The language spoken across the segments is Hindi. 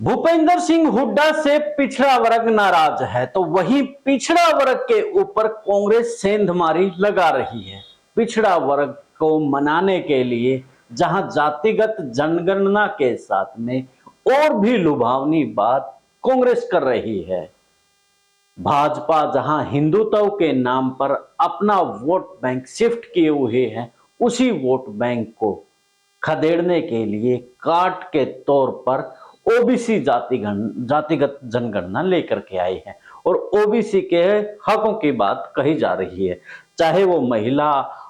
भूपेंद्र सिंह हुड्डा से पिछड़ा वर्ग नाराज है तो वहीं पिछड़ा वर्ग के ऊपर कांग्रेस सेंधमारी लगा रही है। पिछड़ा वर्ग को मनाने के लिए जहां जातिगत जनगणना के साथ में और भी लुभावनी बात कांग्रेस कर रही है। भाजपा जहां हिंदुत्व के नाम पर अपना वोट बैंक शिफ्ट किए हुए है, उसी वोट बैंक को खदेड़ने के लिए काट के तौर पर ओबीसी जातिगत जनगणना लेकर के आई है और ओबीसी के हकों की बात कही जा रही है। चाहे वो महिला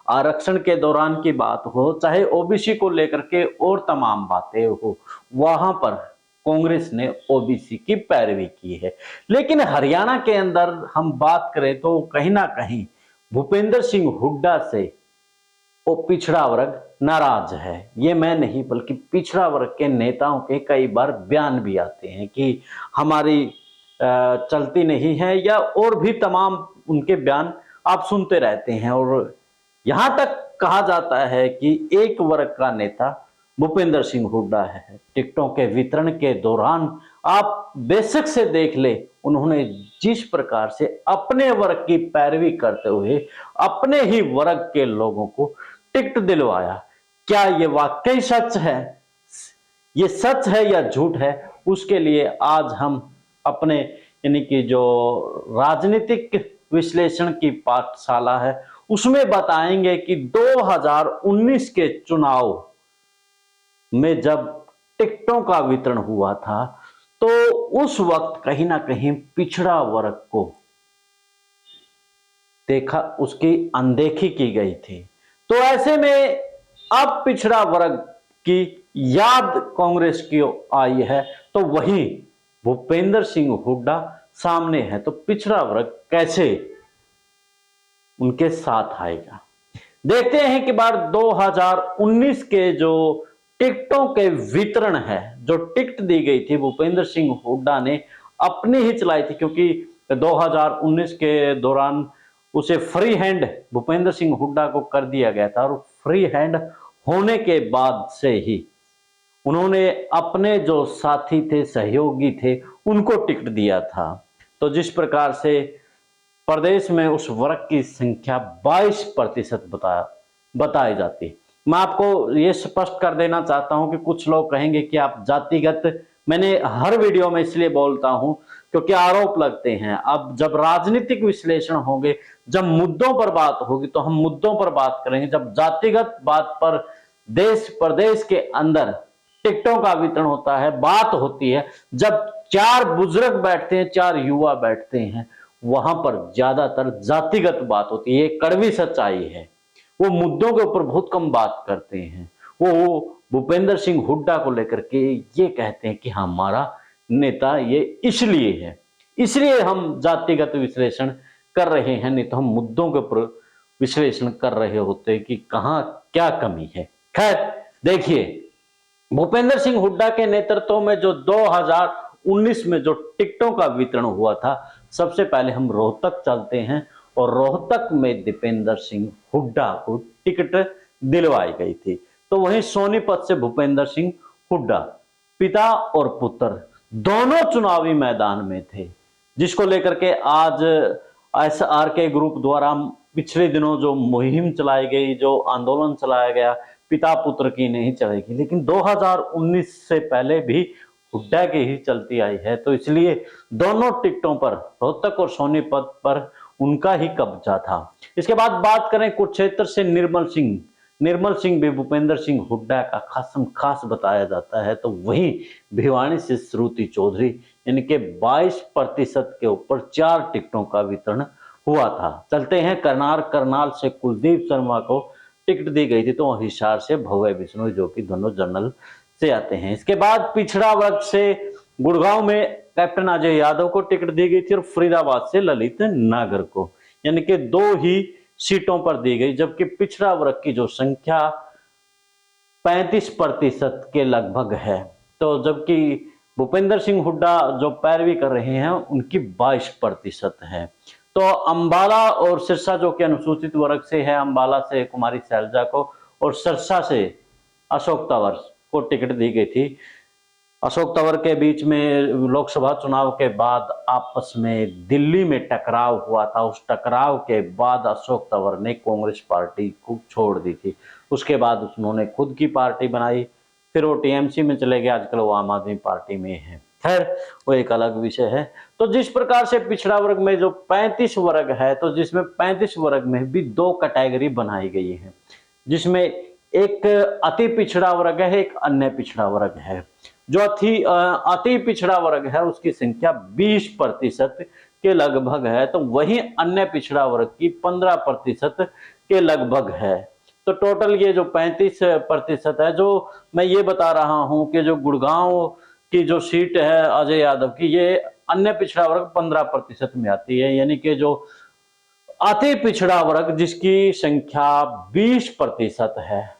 आरक्षण के दौरान की बात हो, चाहे ओबीसी को लेकर के और तमाम बातें हो, वहां पर कांग्रेस ने ओबीसी की पैरवी की है। लेकिन हरियाणा के अंदर हम बात करें तो कहीं ना कहीं भूपेंद्र सिंह हुड्डा से वो पिछड़ा वर्ग नाराज है। ये मैं नहीं बल्कि पिछड़ा वर्ग के नेताओं के कई बार बयान भी आते हैं कि हमारी चलती नहीं है, या और भी तमाम उनके बयान आप सुनते रहते हैं। और यहां तक कहा जाता है कि एक वर्ग का नेता भूपेंद्र सिंह हुड्डा है। टिकटों के वितरण के दौरान आप बेशक से देख ले, उन्होंने जिस प्रकार से अपने वर्ग की पैरवी करते हुए अपने ही वर्ग के लोगों को टिकट दिलवाया। क्या ये वाकई सच है? ये सच है या झूठ है? उसके लिए आज हम अपने यानी कि जो राजनीतिक विश्लेषण की पाठशाला है उसमें बताएंगे कि 2019 के चुनाव में जब टिकटों का वितरण हुआ था तो उस वक्त कहीं ना कहीं पिछड़ा वर्ग को देखा, उसकी अनदेखी की गई थी। तो ऐसे में अब पिछड़ा वर्ग की याद कांग्रेस की आई है तो वहीं भूपेंद्र सिंह हुड्डा सामने है, तो पिछड़ा वर्ग कैसे उनके साथ आएगा? देखते हैं कि बार 2019 के जो टिकटों के वितरण है, जो टिकट दी गई थी भूपेंद्र सिंह हुड्डा ने अपनी ही चलाई थी, क्योंकि 2019 के दौरान उसे फ्री हैंड भूपेंद्र सिंह हुड्डा को कर दिया गया था और फ्री हैंड होने के बाद से ही उन्होंने अपने जो साथी थे, सहयोगी थे, उनको टिकट दिया था। तो जिस प्रकार से प्रदेश में उस वर्ग की संख्या 22% बताई जाती है। मैं आपको ये स्पष्ट कर देना चाहता हूं कि कुछ लोग कहेंगे कि आप जातिगत, मैंने हर वीडियो में इसलिए बोलता हूं क्योंकि आरोप लगते हैं। अब जब राजनीतिक विश्लेषण होंगे, जब मुद्दों पर बात होगी तो हम मुद्दों पर बात करेंगे। जब जातिगत बात पर देश प्रदेश के अंदर टिकटों का वितरण होता है, बात होती है, जब चार बुजुर्ग बैठते हैं, चार युवा बैठते हैं, वहां पर ज्यादातर जातिगत बात होती है। ये कड़वी सच्चाई है। वो मुद्दों के ऊपर बहुत कम बात करते हैं। वो भूपेंद्र सिंह हुड्डा को लेकर के ये कहते हैं कि हमारा नेता ये इसलिए है, इसलिए हम जातिगत विश्लेषण कर रहे हैं, नहीं तो हम मुद्दों के ऊपर विश्लेषण कर रहे होते कि कहां क्या कमी है। खैर देखिए, भूपेंद्र सिंह हुड्डा के नेतृत्व में जो 2019 में जो टिकटों का वितरण हुआ था, सबसे पहले हम रोहतक चलते हैं और रोहतक में दीपेंद्र सिंह हुड्डा को टिकट दिलवाई गई थी। तो वहीं सोनीपत से भूपेंद्र सिंह हुड्डा पिता और पुत्र दोनों चुनावी मैदान में थे, जिसको लेकर के आज एसआर के ग्रुप द्वारा पिछले दिनों जो मुहिम चलाई गई, जो आंदोलन चलाया गया, पिता पुत्र की नहीं चलेगी, लेकिन 2019 से पहले भी हुड्डा की ही चलती आई है। तो इसलिए दोनों टिकटों पर, रोहतक और सोनीपत पर, उनका ही कब्जा था। इसके बाद बात करें कुरुक्षेत्र से निर्मल सिंह भी भूपेंद्र सिंह हुड्डा का खासम खास बताया जाता है। तो वहीं भिवानी से श्रुति चौधरी, इनके 22% के ऊपर 4 टिकटों का वितरण हुआ था। चलते हैं करनाल से कुलदीप शर्मा को टिकट दी गई थी, तो हिसार से भव्य विष्णु, जो कि दोनों जनरल से आते हैं। इसके बाद पिछड़ा वर्ग से गुड़गांव में कैप्टन अजय यादव को टिकट दी गई थी और फरीदाबाद से ललित नागर को, यानी कि 2 ही सीटों पर दी गई, जबकि पिछड़ा वर्ग की जो संख्या 35% के लगभग है। तो जबकि भूपेंद्र सिंह हुड्डा जो पैरवी कर रहे हैं उनकी 22% है। तो अंबाला और सिरसा जो कि अनुसूचित वर्ग से है, अंबाला से कुमारी शैलजा को और सिरसा से अशोक तंवर को टिकट दी गई थी। अशोक तंवर के बीच में लोकसभा चुनाव के बाद आपस में दिल्ली में टकराव हुआ था। उस टकराव के बाद अशोक तंवर ने कांग्रेस पार्टी को छोड़ दी थी। उसके बाद उन्होंने खुद की पार्टी बनाई, फिर वो टीएमसी में चले गए, आजकल वो आम आदमी पार्टी में है। खैर, वो एक अलग विषय है। तो जिस प्रकार से पिछड़ा वर्ग में जो 35 वर्ग है, तो जिसमें 35 वर्ग में भी दो कैटेगरी बनाई गई है, जिसमें एक अति पिछड़ा वर्ग है, एक अन्य पिछड़ा वर्ग है। जो अति पिछड़ा वर्ग है उसकी संख्या 20% के लगभग है, तो वही अन्य पिछड़ा वर्ग की 15% के लगभग है। तो टोटल ये जो 35% है, जो मैं ये बता रहा हूं कि जो गुड़गांव की जो सीट है अजय यादव की, ये अन्य पिछड़ा वर्ग 15% में आती है। यानी कि जो अति पिछड़ा वर्ग जिसकी संख्या 20% है,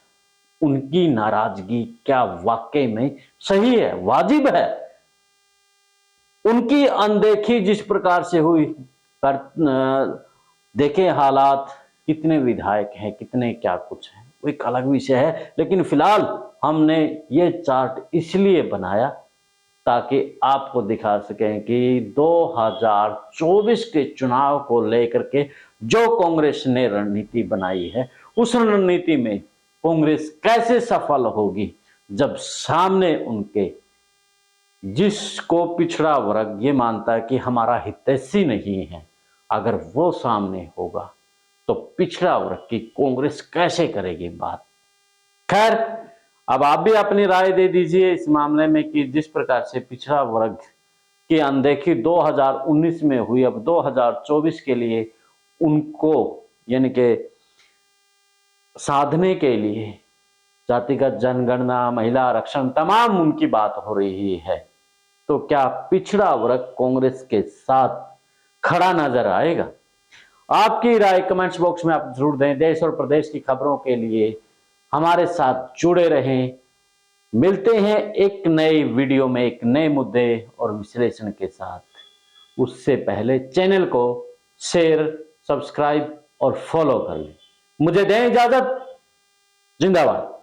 उनकी नाराजगी क्या वाकई में सही है, वाजिब है? उनकी अनदेखी जिस प्रकार से हुई, देखे हालात, कितने विधायक हैं, कितने क्या कुछ है, वो एक अलग विषय है। लेकिन फिलहाल हमने ये चार्ट इसलिए बनाया ताकि आपको दिखा सकें कि 2024 के चुनाव को लेकर के जो कांग्रेस ने रणनीति बनाई है, उस रणनीति में कांग्रेस कैसे सफल होगी जब सामने उनके, जिसको पिछड़ा वर्ग ये मानता है कि हमारा हितैषी नहीं है, अगर वो सामने होगा तो पिछड़ा वर्ग की कांग्रेस कैसे करेगी बात। खैर, अब आप भी अपनी राय दे दीजिए इस मामले में कि जिस प्रकार से पिछड़ा वर्ग की अनदेखी 2019 में हुई, अब 2024 के लिए उनको यानी कि साधने के लिए जातिगत जनगणना, महिला आरक्षण, तमाम उनकी बात हो रही है, तो क्या पिछड़ा वर्ग कांग्रेस के साथ खड़ा नजर आएगा? आपकी राय कमेंट्स बॉक्स में आप जरूर दें। देश और प्रदेश की खबरों के लिए हमारे साथ जुड़े रहें। मिलते हैं एक नए वीडियो में एक नए मुद्दे और विश्लेषण के साथ। उससे पहले चैनल को शेयर, सब्सक्राइब और फॉलो कर लें। मुझे दें इजाजत। जिंदाबाद।